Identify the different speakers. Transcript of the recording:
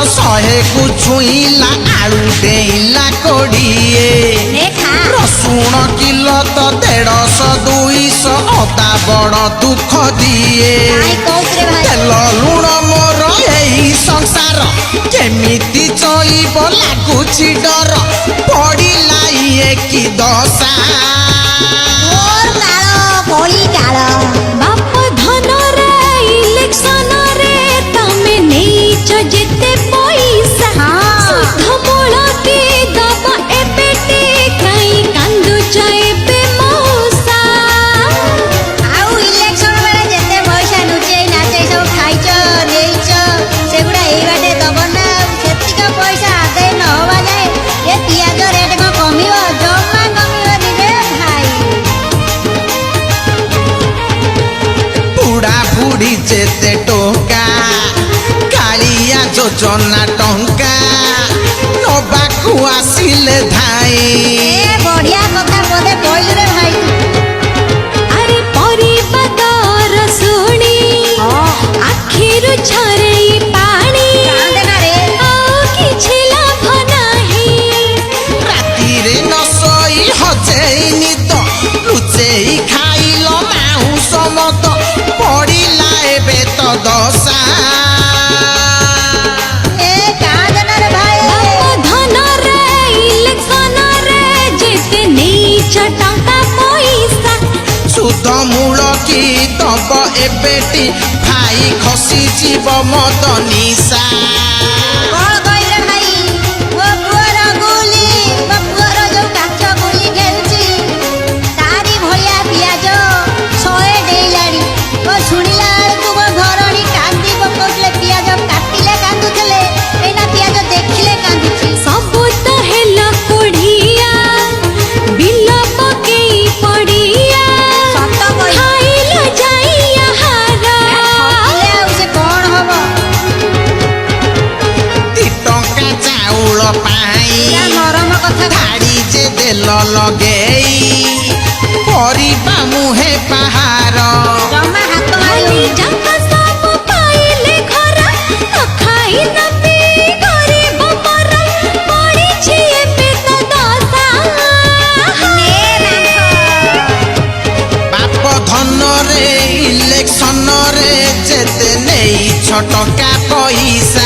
Speaker 1: शहे को छुईला आलू डेला कोड़िए रसुण किलो तो 150 200 अदा बड़ दुख दिए तेल लुण मोर यही संसार केमिति चईब लागुची डर पड़िला ये कि दशा
Speaker 2: बाप धन रे इलेक्शन रे तमे नेच जेते पैसा सुध मूल के दब ए बेटे कई कांदु चेबे मौसा
Speaker 3: आउ इलेक्शन बेले जेते पैसा नुचे नाचे सब खाइचो नेइचो सेगुडा एई बाटे दबना सेतिका पैसा आदे न होवा जाए ए पियाज रेट को कमियो जम्मा कमियो रे भाई
Speaker 1: बुढ़ा बुढ़ी जेते टोका कालिया योजना टंका नबाकू आसिले धाई
Speaker 3: ए बढ़िया कथा बोले बोल रे भाई
Speaker 2: अरे परिबा दर सुनी आखिरु झरे पानी
Speaker 3: कांदे ना रे
Speaker 2: आ किछि लाभ नाही
Speaker 1: राती रे न सोई हजेई निद लुचेई खाइलो माउस मत पड़िला एबे तो दशा
Speaker 3: ए कांदे ना रे भाई
Speaker 2: बाप धन रे इलेक्शन रे जेते नीच टंका पैसा
Speaker 1: सुध मूल की दब एबेटी भाई खसी जीव मद निशा
Speaker 3: कौन कहले भाई ओ पुअर गुली ओ पुअर जो काच गुली खेलुची तारी भलिया पियाज 100 डेलाड़ी ओ सुनिला तू मो घरणी कांदी पकोले पियाज काटिले कांदुथले एना पियाज देखिले कांदुची
Speaker 2: सब तो हेला कोढ़िया बिल पकेई पड़िया
Speaker 3: सत कहि
Speaker 2: खाइल जाइया हारा
Speaker 3: ठकिले आउ से कोन हबो
Speaker 1: 2 टंका चाउल पाई
Speaker 3: या नरम कथा
Speaker 1: धाड़ी जे देल लगेई परिबा मुहे पहाड़
Speaker 3: जमा हाथ
Speaker 2: खाली
Speaker 3: मारी
Speaker 2: जंका सब पाइले घर न खाई न पी गरीब पर पड़ी छी एबे तो दशा
Speaker 1: बाप धन रे इलेक्शन रे जेते नेई 6 टका पैसा